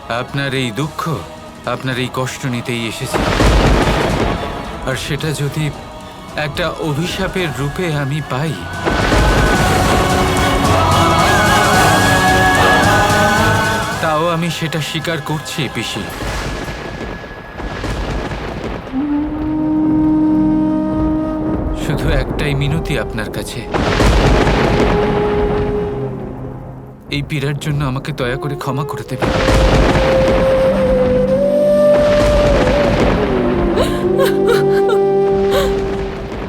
আপনার এই দুঃখ, আপনার এই কষ্ট নিতেই এসেছি। আর সেটা যদি একটা অভিশাপের রূপে আমি পাই, তাও আমি সেটা স্বীকার করছি পিসি। শুধু একটাই মিনতি আপনার কাছে, এই পীড়ার জন্য আমাকে দয়া করে ক্ষমা করে দেবেন।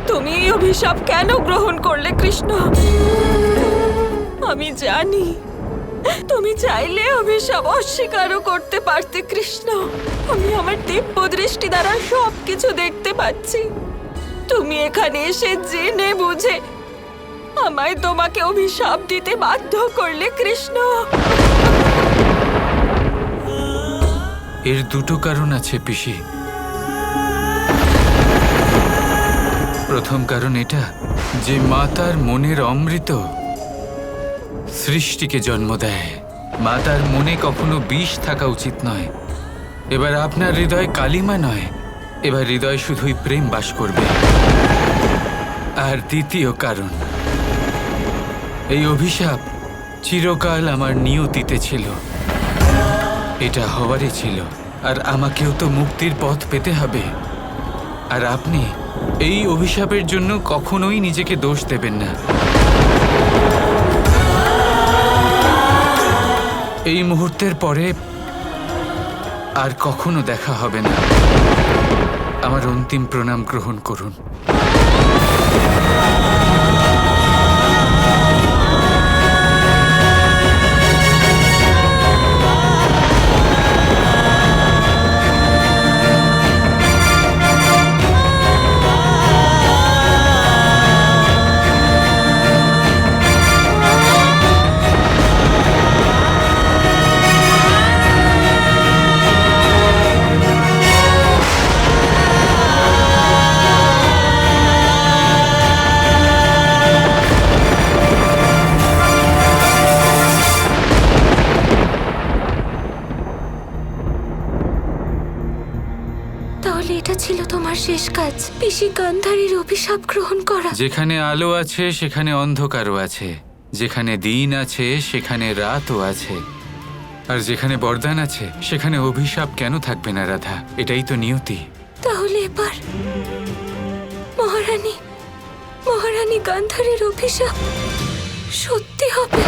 তুমি এই অভিশাপ কেন গ্রহণ করলে কৃষ্ণ? আমি জানি তুমি চাইলে অভিশাপ অস্বীকারও করতে পারতে কৃষ্ণ। আমি আমার দিব্য দৃষ্টি দ্বারা সবকিছু দেখতে পাচ্ছি। তুমি এখানে এসে জেনে বুঝে আমায় তোমাকে অভিশাপ দিতে বাধ্য করলে কৃষ্ণ। এর দুটো কারণ আছে পিসি। প্রথম কারণ এটা যে মাতার মনের অমৃত সৃষ্টিকে জন্ম দেয়। মাতার মনে কখনো বিষ থাকা উচিত নয়। এবার আপনার হৃদয় কালিমা নয়, এবার হৃদয় শুধুই প্রেম বাস করবে। আর দ্বিতীয় কারণ, এই অভিশাপ চিরকাল আমার নিয়তিতে ছিল। এটা হওয়ারই ছিল। আর আমাকেও তো মুক্তির পথ পেতে হবে। আর আপনি এই অভিশাপের জন্য কখনোই নিজেকে দোষ দেবেন না। এই মুহূর্তের পরে আর কখনো দেখা হবে না। আমার অন্তিম প্রণাম গ্রহণ করুন। তাহলে এটা ছিল তোমার শেষ কাজ, পিসি গান্ধারীর অভিশাপ গ্রহণ করা? যেখানে আলো আছে সেখানে অন্ধকারও আছে, যেখানে দিন আছে সেখানে রাতও আছে, আর যেখানে বরদান আছে সেখানে অভিশাপ কেন থাকবে না রাধা? এটাই তো নিয়তি। তাহলে এবার মহারানী মহারানী গান্ধারীর অভিশাপ সত্যি হবে।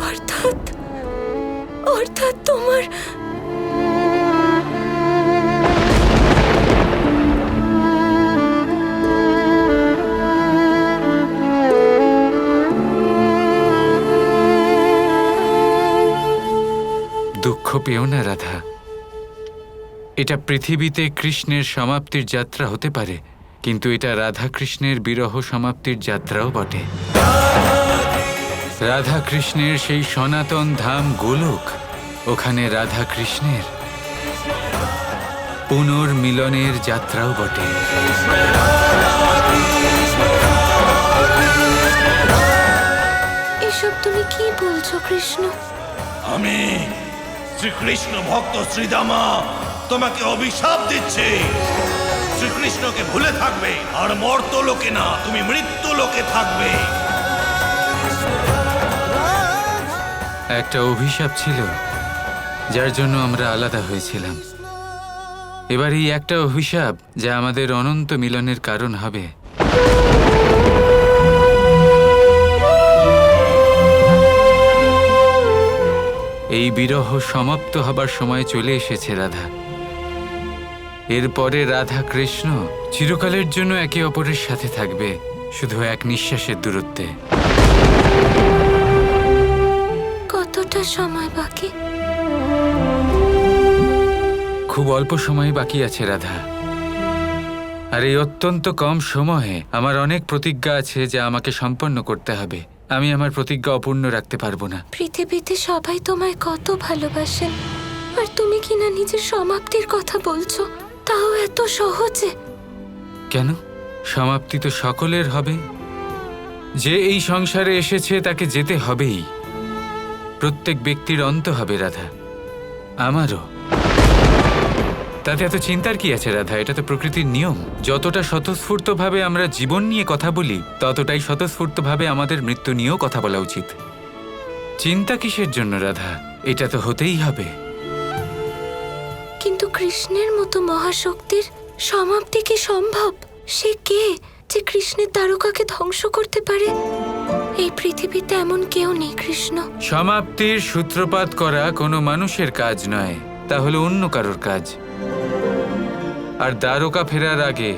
অর্থাৎ অর্থাৎ তোমার দুঃখ পেও না রাধা। এটা পৃথিবীতে কৃষ্ণের সমাপ্তির যাত্রা হতে পারে, কিন্তু এটা রাধা কৃষ্ণের বিরহ সমাপ্তির যাত্রাও বটে। রাধা কৃষ্ণের সেই সনাতন ধাম গোলক, ওখানে রাধা কৃষ্ণের পুনর্মিলনের যাত্রাও বটে। এসব তুমি কি বলছো কৃষ্ণ? আমি শ্রীকৃষ্ণ ভক্ত শ্রীদামা তোমাকে অভিশাপ দিচ্ছি। শ্রীকৃষ্ণকে ভুলে থাকবে, আর মর্ত লোকে না, তুমি মৃত্যু লোকে থাকবে। একটা অভিশাপ ছিল যার জন্য আমরা আলাদা হয়েছিলাম। এবার এই একটা অভিশাপ যা আমাদের অনন্ত মিলনের কারণ হবে। এই বিরহ সমাপ্ত হবার সময় চলে এসেছে রাধা। এরপরে রাধা কৃষ্ণ চিরকালের জন্য একে অপরের সাথে থাকবে, শুধু এক নিঃশ্বাসের দূরত্বে। কতটা সময় বাকি? খুব অল্প সময় বাকি আছে রাধা। আর এই অত্যন্ত কম সময়ে আমার অনেক প্রতিজ্ঞা আছে যা আমাকে সম্পন্ন করতে হবে। আমি আমার প্রতিজ্ঞা অপূর্ণ রাখতে পারবো না। পৃথিবীতে সবাই তোমায় কত ভালোবাসেন, আর তুমি কিনা নিজের সমাপ্তির কথা বলছো, তাও এত সহজে। কেন? সমাপ্তি তো সকলের হবে। যে এই সংসারে এসেছে তাকে যেতে হবেই। প্রত্যেক ব্যক্তির অন্ত হবে রাধা, আমারও। তাতে এত চিন্তার কি আছে রাধা? এটা তো প্রকৃতির নিয়ম। যতটা স্বতঃস্ফূর্তভাবে আমরা জীবন নিয়ে কথা বলি, ততটাই স্বতঃস্ফূর্তভাবে আমাদের মৃত্যু নিয়েও কথা বলা উচিত। চিন্তা কিসের জন্য রাধা? এটা তো হতেই হবে। কিন্তু কৃষ্ণের মতো মহাশক্তির সমাপ্তি কি সম্ভব? সে কে যে কৃষ্ণের দ্বারকাকে ধ্বংস করতে পারে? এই পৃথিবীতে এমন কেউ নেই কৃষ্ণ। সমাপ্তির সূত্রপাত করা কোনো মানুষের কাজ নয়, তা হলো অন্য কারোর কাজ। আর দ্বারকা ফেরার আগে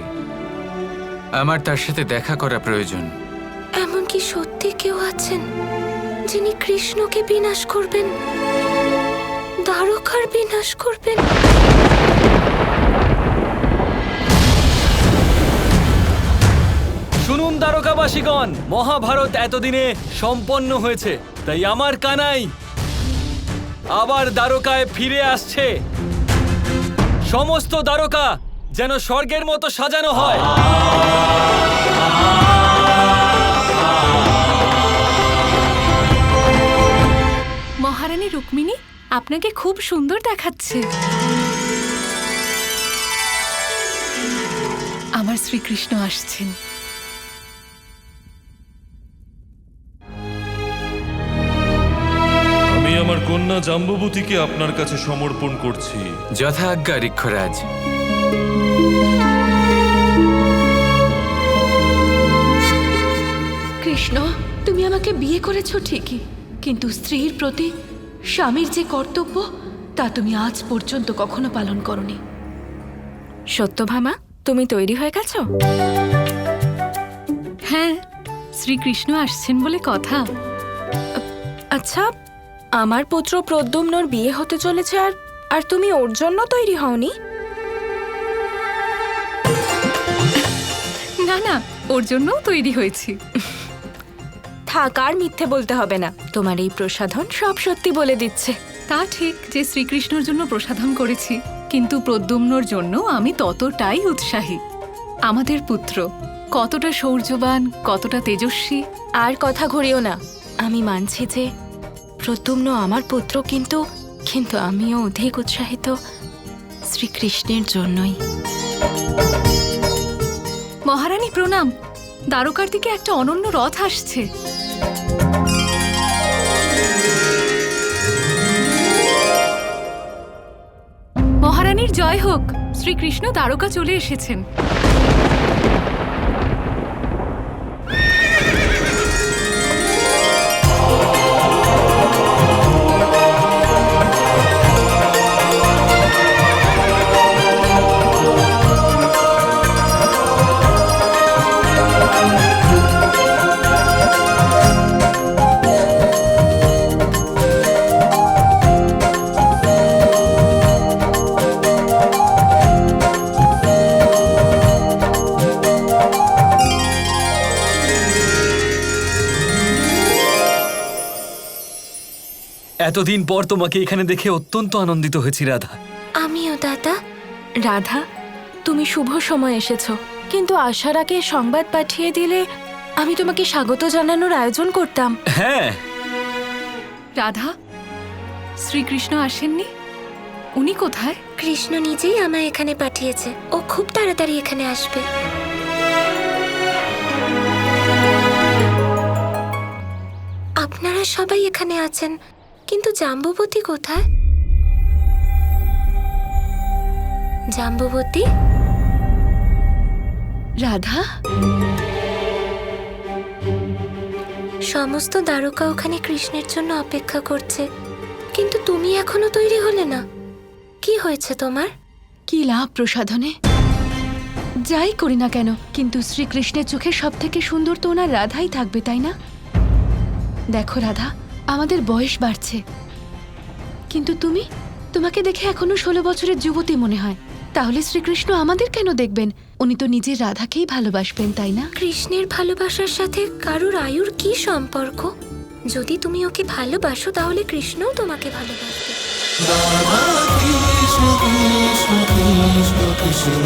আমার তার সাথে দেখা করা প্রয়োজন। এমন কি সত্যি কেউ আছেন যিনি কৃষ্ণকে বিনাশ করবেন, দ্বারকার বিনাশ করবেন? শুনুন দ্বারকাবাসীগণ, মহাভারত এতদিনে সম্পন্ন হয়েছে, তাই আমার কানাই আবার দ্বারকায় ফিরে আসছে। সমস্ত দ্বারকা যেন স্বর্গের মতো সাজানো হয়। মহারানী রুক্মিণী, আপনাকে খুব সুন্দর দেখাচ্ছে। আমার শ্রীকৃষ্ণ আসছেন। আমি আমার কন্যা জাম্বুবতীকে আপনার কাছে সমর্পণ করছি। যথা আজ্ঞা ঋক্ষরাজ। কৃষ্ণ, তুমি আমাকে বিয়ে করেছো ঠিকই, কিন্তু স্ত্রীর প্রতি স্বামীর যে কর্তব্য তা তুমি আজ পর্যন্ত কখনো পালন করনি। সত্যভামা, তুমি তৈরি হয়ে গেছো? হ্যাঁ, শ্রীকৃষ্ণ আসছেন বলে কথা। আচ্ছা, আমার পুত্র প্রদ্যুম্নর বিয়ে হতে চলেছে, আর তুমি ওর জন্য তৈরি হওনি? না না, ওর জন্যও তৈরি হয়েছি। থাক, আর মিথ্যে বলতে হবে না। তোমার এই প্রসাধন সব সত্যি বলে দিচ্ছে। তা ঠিক যে শ্রীকৃষ্ণর জন্য প্রসাধন করেছি, কিন্তু প্রদ্যুম্নর জন্য আমি ততটাই উৎসাহী। আমাদের পুত্র কতটা শৌর্যবান, কতটা তেজস্বী। আর কথা ঘুরিও না। আমি মানছি যে প্রদ্যুম্ন আমার পুত্র, কিন্তু আমিও অধিক উৎসাহিত শ্রীকৃষ্ণের জন্যই। মহারানী প্রণাম। দ্বারকার দিকে একটা অনন্য রথ আসছে। মহারানীর জয় হোক, শ্রীকৃষ্ণ দ্বারকা চলে এসেছেন। এতদিন পর তোমাকে এখানে দেখে অত্যন্ত আনন্দিত হয়েছি রাধা। আমিও দাদা। রাধা, তুমি শুভ সময় এসেছো, কিন্তু আসার আগে সংবাদ পাঠিয়ে দিলে আমি তোমাকে স্বাগত জানানোর আয়োজন করতাম। হ্যাঁ, রাধা, শ্রীকৃষ্ণ আসেননি? উনি কোথায়? কৃষ্ণ নিজেই আমায় এখানে পাঠিয়েছে। ও খুব তাড়াতাড়ি এখানে আসবে। আপনারা সবাই এখানে আছেন, কিন্তু জাম্বুবতী কোথায়? জাম্বুবতী? রাধা, সমস্ত দ্বারকা ওখানে কৃষ্ণের জন্য অপেক্ষা করছে, কিন্তু তুমি এখনো তৈরি হলে না। কি হয়েছে তোমার? কি লাভ প্রসাধনে? যাই করি না কেন, কিন্তু শ্রীকৃষ্ণের চোখে সব থেকে সুন্দর তো ওনার রাধাই থাকবে, তাই না? দেখো রাধা, আমাদের বয়স বাড়ছে, কিন্তু তোমাকে দেখে এখনো 16 বছরের যুবতী মনে হয়। তাহলে শ্রীকৃষ্ণ আমাদের কেন দেখবেন? উনি তো নিজের রাধাকেই ভালোবাসবেন, তাই না? কৃষ্ণের ভালোবাসার সাথে কারুর আয়ুর কি সম্পর্ক? যদি তুমি ওকে ভালোবাসো তাহলে কৃষ্ণও তোমাকে ভালোবাসবে। কৃষ্ণ কৃষ্ণ কৃষ্ণ কৃষ্ণ